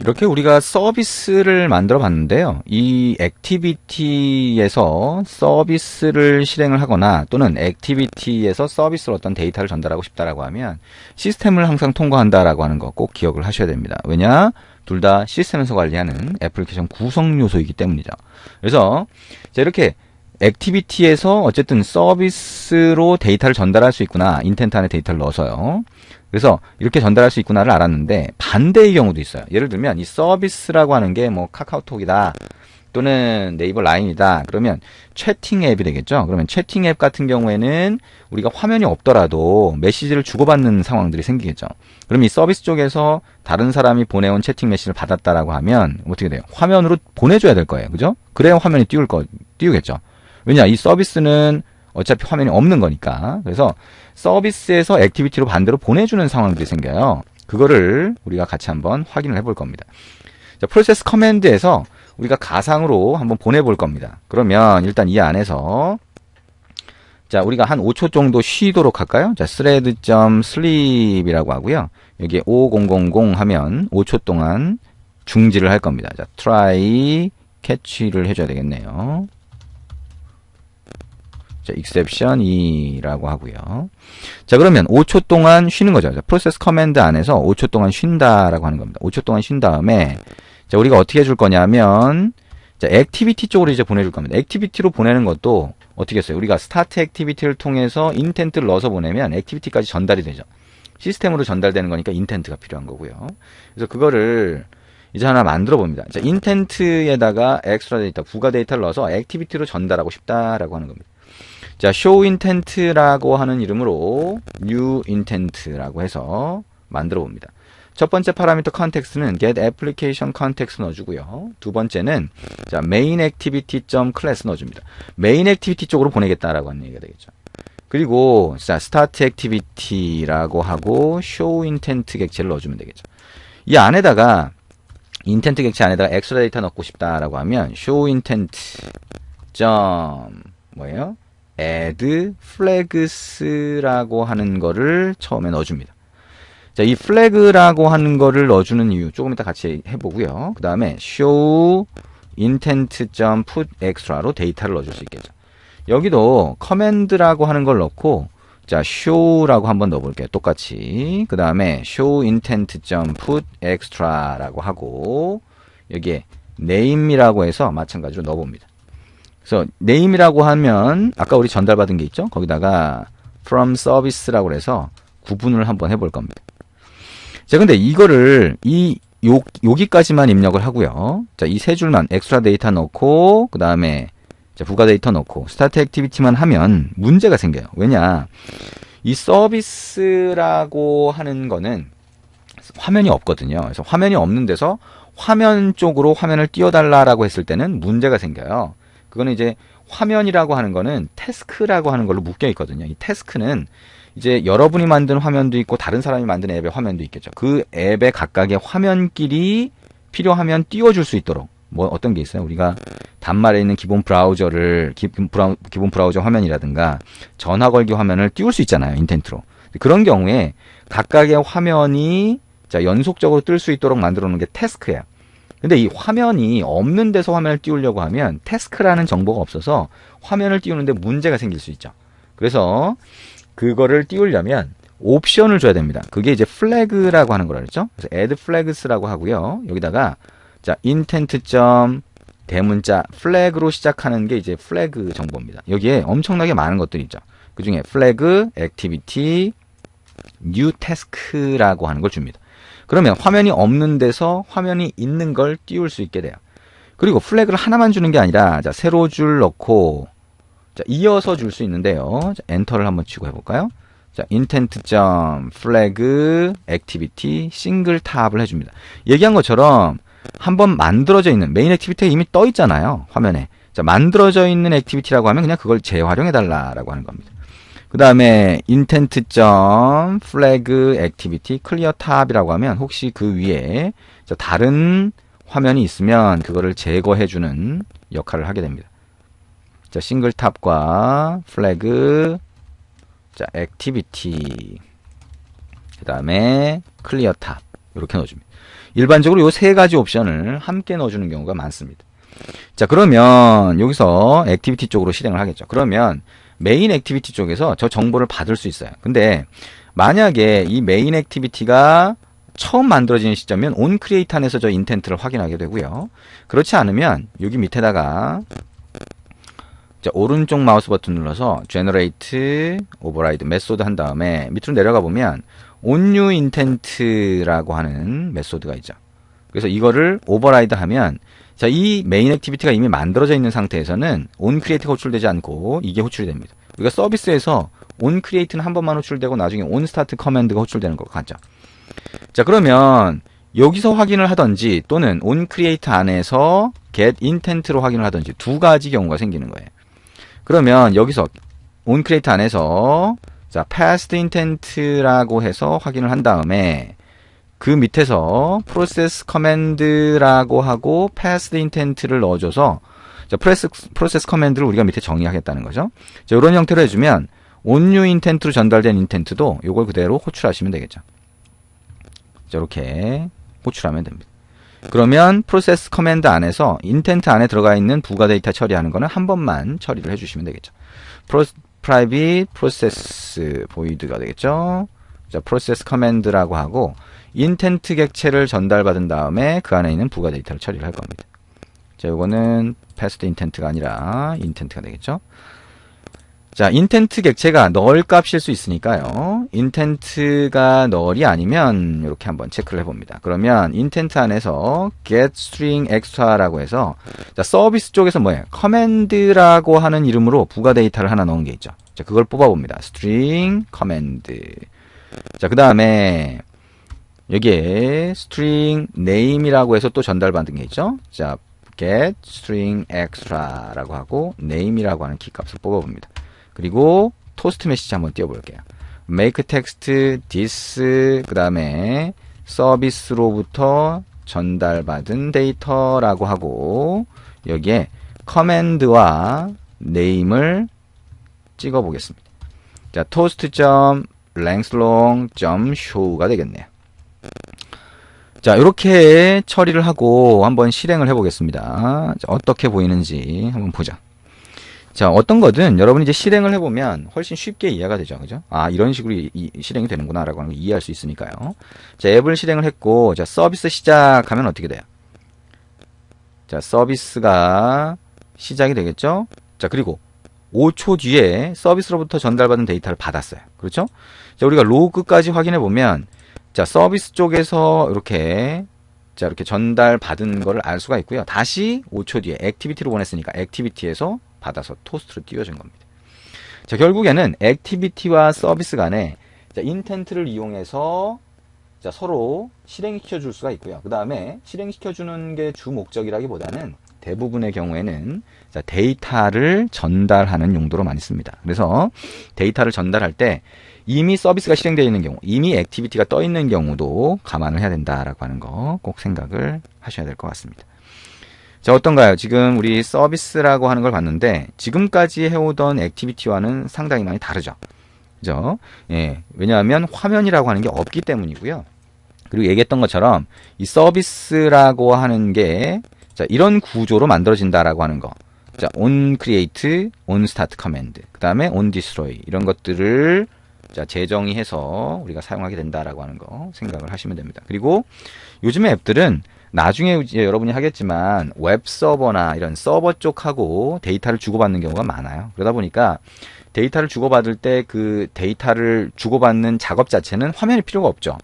이렇게 우리가 서비스를 만들어 봤는데요. 이 액티비티에서 서비스를 실행을 하거나 또는 액티비티에서 서비스로 어떤 데이터를 전달하고 싶다라고 하면 시스템을 항상 통과한다라고 하는 거 꼭 기억을 하셔야 됩니다. 왜냐? 둘 다 시스템에서 관리하는 애플리케이션 구성 요소이기 때문이죠. 그래서 자, 이렇게 액티비티에서 어쨌든 서비스로 데이터를 전달할 수 있구나. 인텐트 안에 데이터를 넣어서요. 그래서 이렇게 전달할 수 있구나를 알았는데 반대의 경우도 있어요. 예를 들면 이 서비스라고 하는 게 뭐 카카오톡이다 또는 네이버 라인이다. 그러면 채팅 앱이 되겠죠. 그러면 채팅 앱 같은 경우에는 우리가 화면이 없더라도 메시지를 주고받는 상황들이 생기겠죠. 그럼 이 서비스 쪽에서 다른 사람이 보내온 채팅 메시지를 받았다라고 하면 어떻게 돼요? 화면으로 보내줘야 될 거예요. 그죠? 그래야 화면이 띄우겠죠. 왜냐? 이 서비스는 어차피 화면이 없는 거니까. 그래서 서비스에서 액티비티로 반대로 보내주는 상황들이 생겨요. 그거를 우리가 같이 한번 확인을 해볼 겁니다. 자, 프로세스 커맨드에서 우리가 가상으로 한번 보내볼 겁니다. 그러면 일단 이 안에서 자, 우리가 한 5초 정도 쉬도록 할까요? 자, thread.sleep이라고 하고요. 여기에 5000 하면 5초 동안 중지를 할 겁니다. 자, try catch를 해줘야 되겠네요. 자, exception이라고 하고요. 자, 그러면 5초 동안 쉬는 거죠. 자, 프로세스 커맨드 안에서 5초 동안 쉰다라고 하는 겁니다. 5초 동안 쉰 다음에 자, 우리가 어떻게 해줄 거냐면 자, 액티비티 쪽으로 이제 보내줄 겁니다. 액티비티로 보내는 것도 어떻게 했어요? 우리가 스타트 액티비티를 통해서 인텐트를 넣어서 보내면 액티비티까지 전달이 되죠. 시스템으로 전달되는 거니까 인텐트가 필요한 거고요. 그래서 그거를 이제 하나 만들어 봅니다. 자, 인텐트에다가 엑스트라 데이터, 부가 데이터를 넣어서 액티비티로 전달하고 싶다라고 하는 겁니다. 자, show intent라고 하는 이름으로 new intent라고 해서 만들어 봅니다. 첫 번째 파라미터 컨텍스트는 get application context 넣어주고요. 두 번째는 자, main activity.class 넣어줍니다. main activity 쪽으로 보내겠다라고 하는 얘기가 되겠죠. 그리고 자, start activity라고 하고 show intent 객체를 넣어주면 되겠죠. 이 안에다가 인텐트 객체 안에다가 엑스트라 데이터 넣고 싶다라고 하면 show intent 뭐예요? add flags라고 하는 거를 처음에 넣어줍니다. 자, 이 flag라고 하는 거를 넣어주는 이유 조금 이따 같이 해보고요. 그 다음에 show intent.put extra로 데이터를 넣어줄 수 있겠죠. 여기도 command라고 하는 걸 넣고 자, show라고 한번 넣어볼게요. 똑같이. 그 다음에 show intent.put extra라고 하고 여기에 name이라고 해서 마찬가지로 넣어봅니다. 그래서 name이라고 하면 아까 우리 전달받은 게 있죠? 거기다가 from service라고 해서 구분을 한번 해볼 겁니다. 자, 근데 이거를 여기까지만 입력을 하고요. 자, 이 세 줄만 엑스트라 데이터 넣고 그 다음에 부가 데이터 넣고 스타트 액티비티만 하면 문제가 생겨요. 왜냐? 이 서비스라고 하는 거는 화면이 없거든요. 그래서 화면이 없는 데서 화면 쪽으로 화면을 띄워달라고 했을 때는 문제가 생겨요. 그거는 이제 화면이라고 하는 거는 태스크라고 하는 걸로 묶여 있거든요. 이 태스크는 이제 여러분이 만든 화면도 있고 다른 사람이 만든 앱의 화면도 있겠죠. 그 앱의 각각의 화면끼리 필요하면 띄워줄 수 있도록 뭐 어떤 게 있어요? 우리가 단말에 있는 기본 브라우저 화면이라든가 전화 걸기 화면을 띄울 수 있잖아요. 인텐트로. 그런 경우에 각각의 화면이 자, 연속적으로 뜰 수 있도록 만들어 놓은 게 태스크예요. 근데 이 화면이 없는 데서 화면을 띄우려고 하면 태스크라는 정보가 없어서 화면을 띄우는데 문제가 생길 수 있죠. 그래서 그거를 띄우려면 옵션을 줘야 됩니다. 그게 이제 flag라고 하는 거라 그랬죠. 그래서 add flags라고 하고요. 여기다가 자, intent. 대문자 flag로 시작하는 게 이제 flag 정보입니다. 여기에 엄청나게 많은 것들이 있죠. 그 중에 flag, activity, new task라고 하는 걸 줍니다. 그러면 화면이 없는 데서 화면이 있는 걸 띄울 수 있게 돼요. 그리고 플래그를 하나만 주는 게 아니라 자, 세로 줄 넣고 자, 이어서 줄 수 있는데요. 자, 엔터를 한번 치고 해볼까요? 자, intent.flag activity 싱글 탑을 해줍니다. 얘기한 것처럼 한번 만들어져 있는 메인 액티비티가 이미 떠 있잖아요. 화면에. 자, 만들어져 있는 액티비티라고 하면 그냥 그걸 재활용해달라라고 하는 겁니다. 그 다음에 intent.flag activity clear tab이라고 하면 혹시 그 위에 다른 화면이 있으면 그거를 제거해주는 역할을 하게 됩니다. 자, 싱글 탑과 flag, 자, activity, 그 다음에 clear tab 이렇게 넣어줍니다. 일반적으로 요 세 가지 옵션을 함께 넣어주는 경우가 많습니다. 자, 그러면 여기서 액티비티 쪽으로 실행을 하겠죠. 그러면 메인 액티비티 쪽에서 저 정보를 받을 수 있어요. 근데 만약에 이 메인 액티비티가 처음 만들어지는 시점이면 onCreate 안에서 저 인텐트를 확인하게 되고요. 그렇지 않으면 여기 밑에다가 자, 오른쪽 마우스 버튼 눌러서 generate override 메소드 한 다음에 밑으로 내려가 보면 onNewIntent라고 하는 메소드가 있죠. 그래서 이거를 오버라이드 하면 자, 이 메인 액티비티가 이미 만들어져 있는 상태에서는 onCreate가 호출되지 않고 이게 호출이 됩니다. 우리가 서비스에서 onCreate는 한 번만 호출되고 나중에 onStart 커맨드가 호출되는 것 같죠. 자, 그러면 여기서 확인을 하든지 또는 onCreate 안에서 getIntent로 확인을 하든지 두 가지 경우가 생기는 거예요. 그러면 여기서 onCreate 안에서 자, passIntent라고 해서 확인을 한 다음에 그 밑에서 process command라고 하고 passIntent를 넣어줘서 자, process command를 우리가 밑에 정의하겠다는 거죠. 자, 이런 형태로 해주면 onNewIntent로 전달된 intent도 이걸 그대로 호출하시면 되겠죠. 자, 이렇게 호출하면 됩니다. 그러면 process command 안에서 intent 안에 들어가 있는 부가 데이터 처리하는 거는 한 번만 처리를 해주시면 되겠죠. private process void가 되겠죠. 자, process command라고 하고 intent 객체를 전달받은 다음에 그 안에 있는 부가 데이터를 처리를 할 겁니다. 자, 요거는 passed intent가 아니라 intent가 되겠죠. 자, intent 객체가 null 값일 수 있으니까요. intent가 null이 아니면 이렇게 한번 체크를 해봅니다. 그러면 intent 안에서 get string extra라고 해서 자, 서비스 쪽에서 뭐예요? command라고 하는 이름으로 부가 데이터를 하나 넣은 게 있죠. 자, 그걸 뽑아봅니다. string command. 자, 그 다음에 여기에 string name이라고 해서 또 전달받은 게 있죠. 자, get string extra라고 하고 name이라고 하는 키값을 뽑아봅니다. 그리고 토스트 메시지 한번 띄워볼게요. make text this 그 다음에 서비스로부터 전달받은 데이터라고 하고 여기에 command와 name을 찍어 보겠습니다. 자, toast.lengthlong.show가 되겠네요. 자, 이렇게 처리를 하고 한번 실행을 해보겠습니다. 자, 어떻게 보이는지 한번 보자. 자, 어떤 거든 여러분이 이제 실행을 해보면 훨씬 쉽게 이해가 되죠. 그죠? 아, 이런 식으로 실행이 되는구나 라고 하는 걸 이해할 수 있으니까요. 자, 앱을 실행을 했고, 자, 서비스 시작하면 어떻게 돼요? 자, 서비스가 시작이 되겠죠? 자, 그리고 5초 뒤에 서비스로부터 전달받은 데이터를 받았어요. 그렇죠? 자, 우리가 로그까지 확인해 보면 자, 서비스 쪽에서 이렇게 자, 이렇게 전달받은 거를 알 수가 있고요. 다시 5초 뒤에 액티비티로 보냈으니까 액티비티에서 받아서 토스트로 띄워준 겁니다. 자, 결국에는 액티비티와 서비스 간에 자, 인텐트를 이용해서 자, 서로 실행시켜 줄 수가 있고요. 그 다음에 실행시켜 주는 게 주 목적이라기보다는 대부분의 경우에는 자, 데이터를 전달하는 용도로 많이 씁니다. 그래서 데이터를 전달할 때 이미 서비스가 실행되어 있는 경우, 이미 액티비티가 떠 있는 경우도 감안을 해야 된다라고 하는 거 꼭 생각을 하셔야 될 것 같습니다. 자, 어떤가요? 지금 우리 서비스라고 하는 걸 봤는데 지금까지 해오던 액티비티와는 상당히 많이 다르죠. 그죠? 예, 왜냐하면 화면이라고 하는 게 없기 때문이고요. 그리고 얘기했던 것처럼 이 서비스라고 하는 게 자, 이런 구조로 만들어진다라고 하는 거. 자, onCreate, onStart command, 그 다음에 onDestroy 이런 것들을 자, 재정의해서 우리가 사용하게 된다라고 하는 거 생각을 하시면 됩니다. 그리고 요즘의 앱들은 나중에 이제 여러분이 하겠지만 웹 서버나 이런 서버 쪽하고 데이터를 주고받는 경우가 많아요. 그러다 보니까 데이터를 주고받을 때 그 데이터를 주고받는 작업 자체는 화면이 필요가 없죠.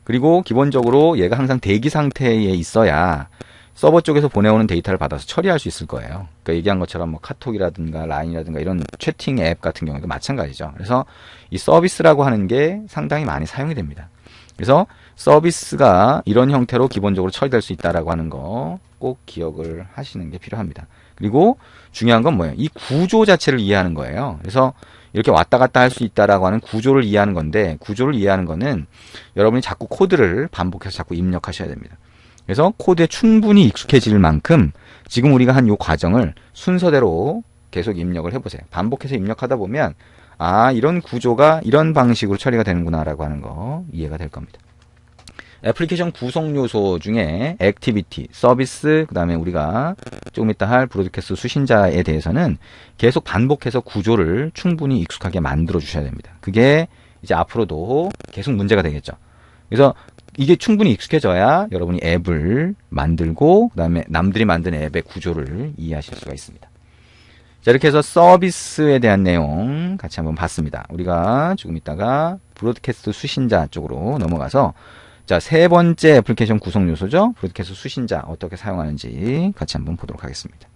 그리고 기본적으로 얘가 항상 대기 상태에 있어야 서버 쪽에서 보내오는 데이터를 받아서 처리할 수 있을 거예요. 그러니까 얘기한 것처럼 뭐 카톡이라든가 라인이라든가 이런 채팅 앱 같은 경우도 마찬가지죠. 그래서 이 서비스라고 하는 게 상당히 많이 사용이 됩니다. 그래서 서비스가 이런 형태로 기본적으로 처리될 수 있다라고 하는 거 꼭 기억을 하시는 게 필요합니다. 그리고 중요한 건 뭐예요? 이 구조 자체를 이해하는 거예요. 그래서 이렇게 왔다 갔다 할 수 있다라고 하는 구조를 이해하는 건데 구조를 이해하는 거는 여러분이 자꾸 코드를 반복해서 자꾸 입력하셔야 됩니다. 그래서 코드에 충분히 익숙해질 만큼 지금 우리가 한 이 과정을 순서대로 계속 입력을 해보세요. 반복해서 입력하다 보면 아, 이런 구조가 이런 방식으로 처리가 되는구나 라고 하는 거 이해가 될 겁니다. 애플리케이션 구성 요소 중에 액티비티, 서비스, 그 다음에 우리가 조금 이따 할 브로드캐스트 수신자에 대해서는 계속 반복해서 구조를 충분히 익숙하게 만들어 주셔야 됩니다. 그게 이제 앞으로도 계속 문제가 되겠죠. 그래서 이게 충분히 익숙해져야 여러분이 앱을 만들고 그 다음에 남들이 만든 앱의 구조를 이해하실 수가 있습니다. 자, 이렇게 해서 서비스에 대한 내용 같이 한번 봤습니다. 우리가 조금 있다가 브로드캐스트 수신자 쪽으로 넘어가서 자, 세 번째 애플리케이션 구성 요소죠. 브로드캐스트 수신자 어떻게 사용하는지 같이 한번 보도록 하겠습니다.